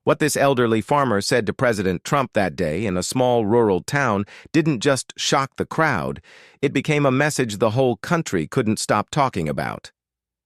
What this elderly farmer said to President Trump that day in a small rural town didn't just shock the crowd, it became a message the whole country couldn't stop talking about.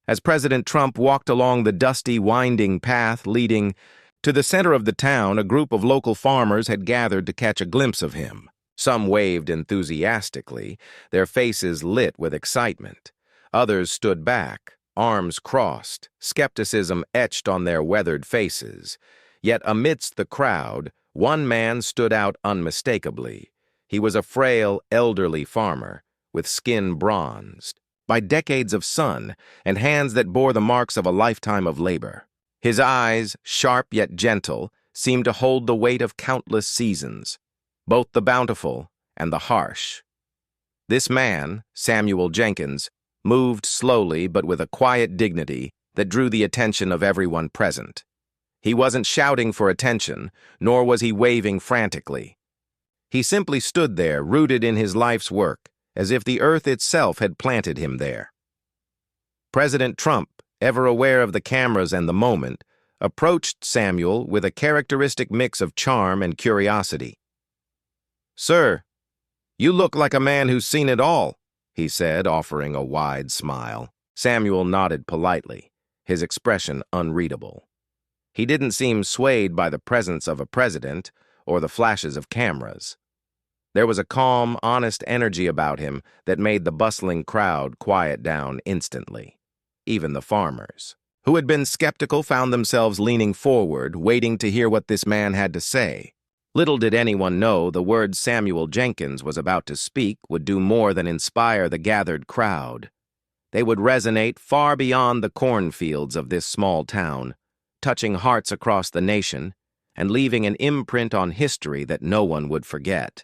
As President Trump walked along the dusty, winding path leading to the center of the town, a group of local farmers had gathered to catch a glimpse of him. Some waved enthusiastically, their faces lit with excitement. Others stood back, arms crossed, skepticism etched on their weathered faces. Yet amidst the crowd, one man stood out unmistakably. He was a frail, elderly farmer, with skin bronzed by decades of sun and hands that bore the marks of a lifetime of labor. His eyes, sharp yet gentle, seemed to hold the weight of countless seasons, both the bountiful and the harsh. This man, Samuel Jenkins, moved slowly but with a quiet dignity that drew the attention of everyone present. He wasn't shouting for attention, nor was he waving frantically. He simply stood there, rooted in his life's work, as if the earth itself had planted him there. President Trump, ever aware of the cameras and the moment, approached Samuel with a characteristic mix of charm and curiosity. "Sir, you look like a man who's seen it all," he said, offering a wide smile. Samuel nodded politely, his expression unreadable. He didn't seem swayed by the presence of a president or the flashes of cameras. There was a calm, honest energy about him that made the bustling crowd quiet down instantly. Even the farmers, who had been skeptical, found themselves leaning forward, waiting to hear what this man had to say. Little did anyone know the words Samuel Jenkins was about to speak would do more than inspire the gathered crowd. They would resonate far beyond the cornfields of this small town, touching hearts across the nation and leaving an imprint on history that no one would forget.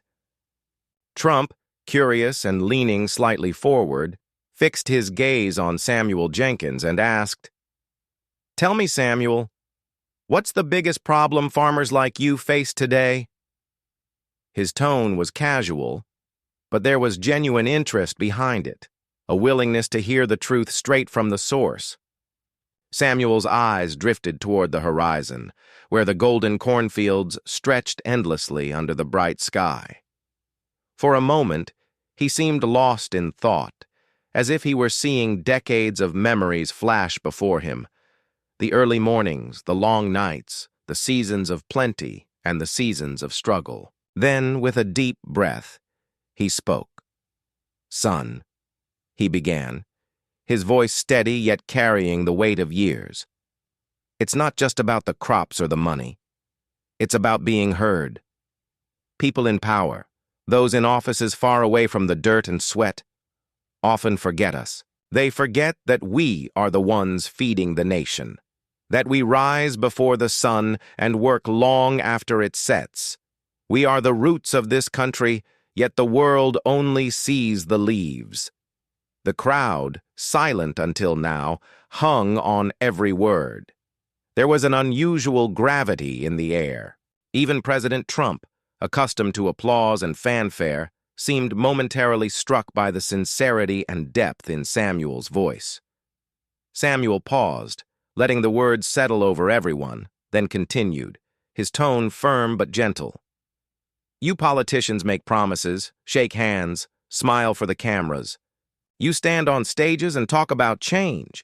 Trump, curious and leaning slightly forward, fixed his gaze on Samuel Jenkins and asked, "Tell me, Samuel, what's the biggest problem farmers like you face today?" His tone was casual, but there was genuine interest behind it, a willingness to hear the truth straight from the source. Samuel's eyes drifted toward the horizon, where the golden cornfields stretched endlessly under the bright sky. For a moment, he seemed lost in thought, as if he were seeing decades of memories flash before him. The early mornings, the long nights, the seasons of plenty, and the seasons of struggle. Then, with a deep breath, he spoke. "Son," he began, his voice steady yet carrying the weight of years. "It's not just about the crops or the money. It's about being heard. People in power, those in offices far away from the dirt and sweat, often forget us. They forget that we are the ones feeding the nation, that we rise before the sun and work long after it sets. We are the roots of this country, yet the world only sees the leaves." The crowd, silent until now, hung on every word. There was an unusual gravity in the air. Even President Trump, accustomed to applause and fanfare, seemed momentarily struck by the sincerity and depth in Samuel's voice. Samuel paused, letting the words settle over everyone, then continued, his tone firm but gentle. "You politicians make promises, shake hands, smile for the cameras. You stand on stages and talk about change.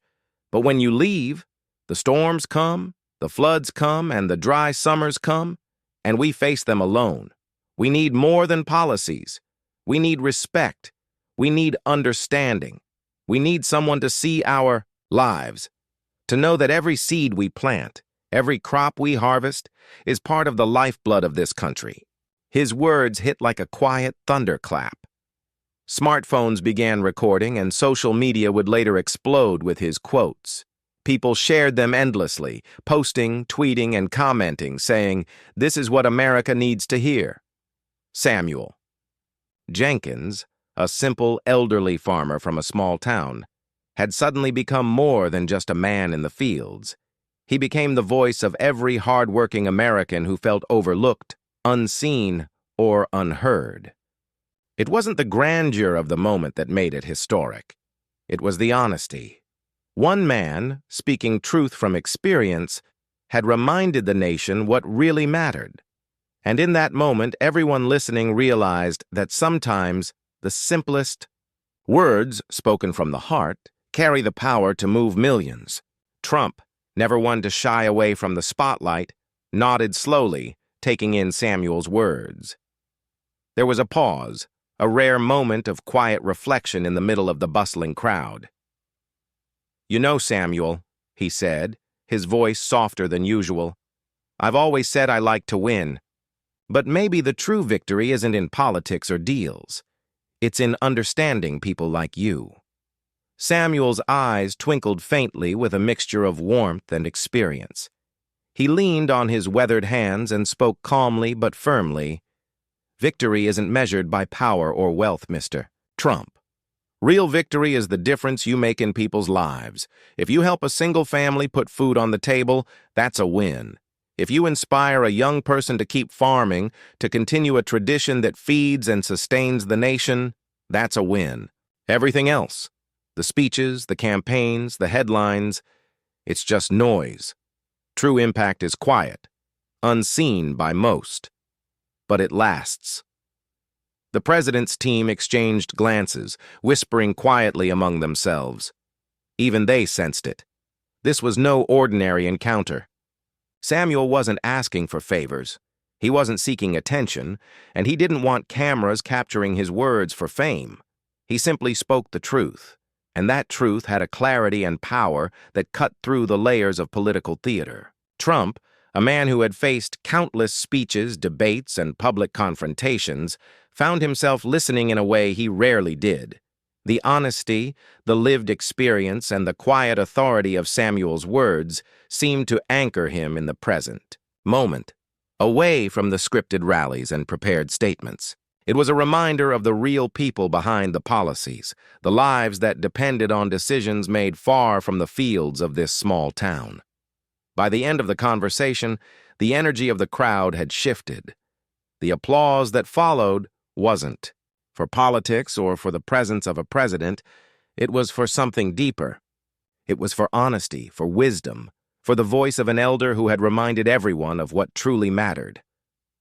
But when you leave, the storms come, the floods come, and the dry summers come, and we face them alone. We need more than policies. We need respect. We need understanding. We need someone to see our lives, to know that every seed we plant, every crop we harvest, is part of the lifeblood of this country." His words hit like a quiet thunderclap. Smartphones began recording, and social media would later explode with his quotes. People shared them endlessly, posting, tweeting, and commenting, saying, "This is what America needs to hear." Samuel Jenkins, a simple, elderly farmer from a small town, had suddenly become more than just a man in the fields. He became the voice of every hard-working American who felt overlooked, unseen, or unheard. It wasn't the grandeur of the moment that made it historic. It was the honesty. One man, speaking truth from experience, had reminded the nation what really mattered. And in that moment, everyone listening realized that sometimes the simplest words spoken from the heart carry the power to move millions. Trump, never one to shy away from the spotlight, nodded slowly, taking in Samuel's words. There was a pause, a rare moment of quiet reflection in the middle of the bustling crowd. "You know, Samuel," he said, his voice softer than usual, "I've always said I like to win. But maybe the true victory isn't in politics or deals. It's in understanding people like you." Samuel's eyes twinkled faintly with a mixture of warmth and experience. He leaned on his weathered hands and spoke calmly but firmly. "Victory isn't measured by power or wealth, Mr. Trump. Real victory is the difference you make in people's lives. If you help a single family put food on the table, that's a win. If you inspire a young person to keep farming, to continue a tradition that feeds and sustains the nation, that's a win. Everything else, the speeches, the campaigns, the headlines, it's just noise. True impact is quiet, unseen by most, but it lasts." The president's team exchanged glances, whispering quietly among themselves. Even they sensed it. This was no ordinary encounter. Samuel wasn't asking for favors. He wasn't seeking attention, and he didn't want cameras capturing his words for fame. He simply spoke the truth, and that truth had a clarity and power that cut through the layers of political theater. Trump, a man who had faced countless speeches, debates, and public confrontations, found himself listening in a way he rarely did. The honesty, the lived experience, and the quiet authority of Samuel's words seemed to anchor him in the present moment, away from the scripted rallies and prepared statements. It was a reminder of the real people behind the policies, the lives that depended on decisions made far from the fields of this small town. By the end of the conversation, the energy of the crowd had shifted. The applause that followed wasn't for politics or for the presence of a president. It was for something deeper. It was for honesty, for wisdom, for the voice of an elder who had reminded everyone of what truly mattered: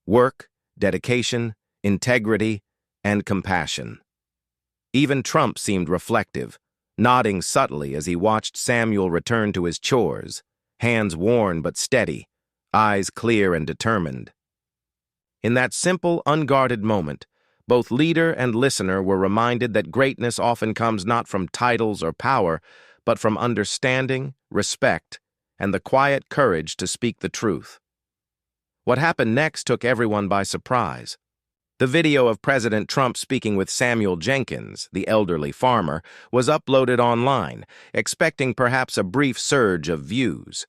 work, dedication, integrity, and compassion. Even Trump seemed reflective, nodding subtly as he watched Samuel return to his chores, hands worn but steady, eyes clear and determined. In that simple, unguarded moment, both leader and listener were reminded that greatness often comes not from titles or power, but from understanding, respect, and the quiet courage to speak the truth. What happened next took everyone by surprise. The video of President Trump speaking with Samuel Jenkins, the elderly farmer, was uploaded online, expecting perhaps a brief surge of views.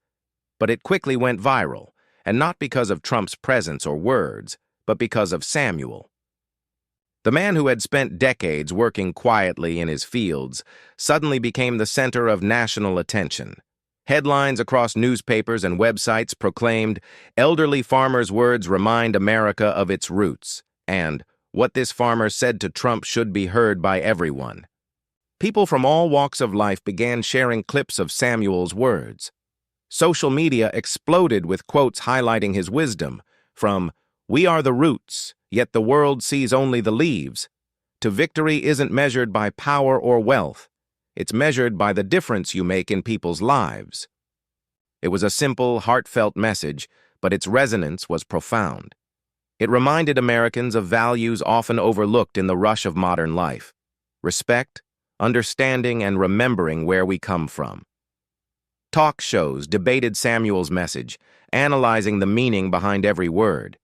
But it quickly went viral, and not because of Trump's presence or words, but because of Samuel. The man who had spent decades working quietly in his fields suddenly became the center of national attention. Headlines across newspapers and websites proclaimed, "Elderly farmer's words remind America of its roots," and "What this farmer said to Trump should be heard by everyone." People from all walks of life began sharing clips of Samuel's words. Social media exploded with quotes highlighting his wisdom, from "We are the roots, yet the world sees only the leaves," to "Victory isn't measured by power or wealth. It's measured by the difference you make in people's lives." It was a simple, heartfelt message, but its resonance was profound. It reminded Americans of values often overlooked in the rush of modern life: respect, understanding, and remembering where we come from. Talk shows debated Samuel's message, analyzing the meaning behind every word.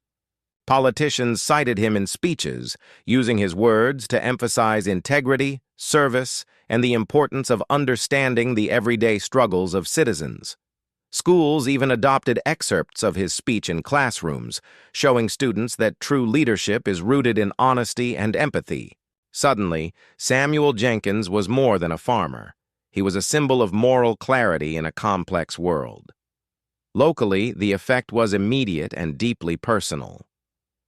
Politicians cited him in speeches, using his words to emphasize integrity, service, and the importance of understanding the everyday struggles of citizens. Schools even adopted excerpts of his speech in classrooms, showing students that true leadership is rooted in honesty and empathy. Suddenly, Samuel Jenkins was more than a farmer. He was a symbol of moral clarity in a complex world. Locally, the effect was immediate and deeply personal.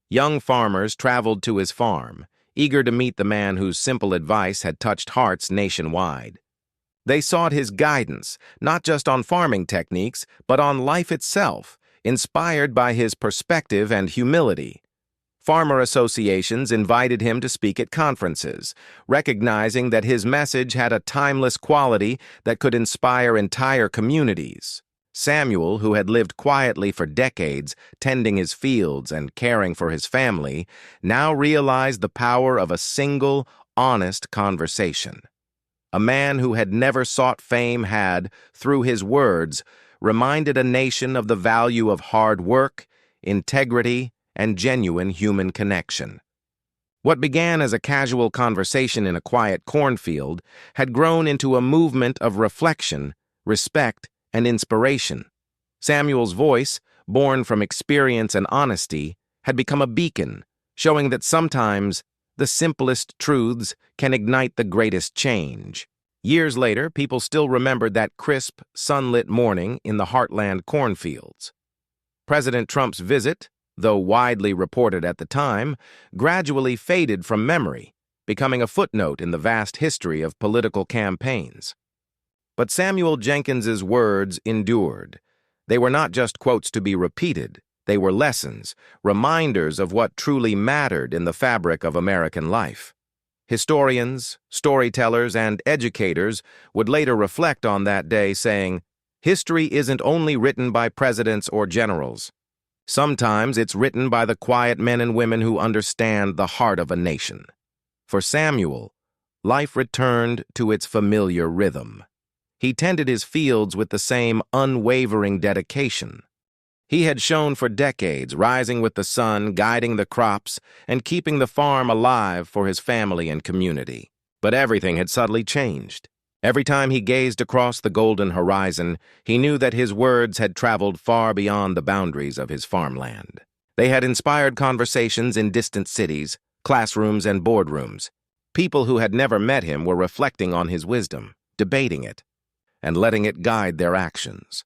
Young farmers traveled to his farm, eager to meet the man whose simple advice had touched hearts nationwide. They sought his guidance, not just on farming techniques, but on life itself, inspired by his perspective and humility. Farmer associations invited him to speak at conferences, recognizing that his message had a timeless quality that could inspire entire communities. Samuel, who had lived quietly for decades, tending his fields and caring for his family, now realized the power of a single, honest conversation. A man who had never sought fame had, through his words, reminded a nation of the value of hard work, integrity, and genuine human connection. What began as a casual conversation in a quiet cornfield had grown into a movement of reflection, respect, and inspiration. Samuel's voice, born from experience and honesty, had become a beacon, showing that sometimes the simplest truths can ignite the greatest change. Years later, people still remembered that crisp, sunlit morning in the heartland cornfields. President Trump's visit, though widely reported at the time, gradually faded from memory, becoming a footnote in the vast history of political campaigns. But Samuel Jenkins's words endured. They were not just quotes to be repeated. They were lessons, reminders of what truly mattered in the fabric of American life. Historians, storytellers, and educators would later reflect on that day, saying, "History isn't only written by presidents or generals. Sometimes it's written by the quiet men and women who understand the heart of a nation." For Samuel, life returned to its familiar rhythm. He tended his fields with the same unwavering dedication. He had shone for decades, rising with the sun, guiding the crops, and keeping the farm alive for his family and community. But everything had subtly changed. Every time he gazed across the golden horizon, he knew that his words had traveled far beyond the boundaries of his farmland. They had inspired conversations in distant cities, classrooms, and boardrooms. People who had never met him were reflecting on his wisdom, debating it, and letting it guide their actions.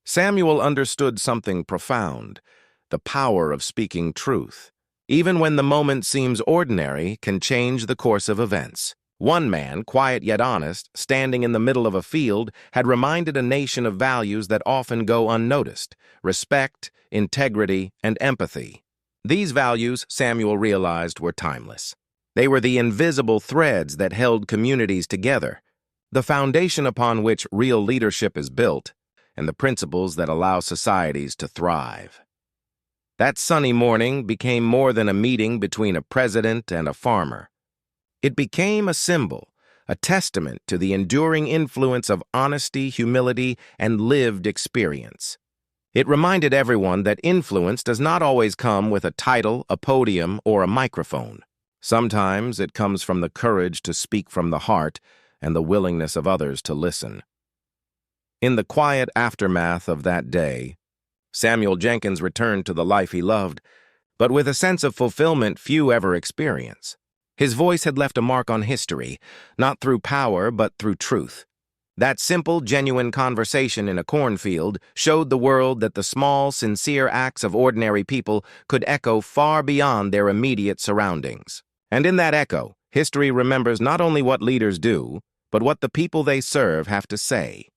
Samuel understood something profound: the power of speaking truth. Even when the moment seems ordinary, can change the course of events. One man, quiet yet honest, standing in the middle of a field, had reminded a nation of values that often go unnoticed: respect, integrity, and empathy. These values, Samuel realized, were timeless. They were the invisible threads that held communities together, the foundation upon which real leadership is built, and the principles that allow societies to thrive. That sunny morning became more than a meeting between a president and a farmer. It became a symbol, a testament to the enduring influence of honesty, humility, and lived experience. It reminded everyone that influence does not always come with a title, a podium, or a microphone. Sometimes it comes from the courage to speak from the heart and the willingness of others to listen. In the quiet aftermath of that day, Samuel Jenkins returned to the life he loved, but with a sense of fulfillment few ever experience. His voice had left a mark on history, not through power but through truth. That simple, genuine conversation in a cornfield showed the world that the small, sincere acts of ordinary people could echo far beyond their immediate surroundings. And in that echo, history remembers not only what leaders do, but what the people they serve have to say.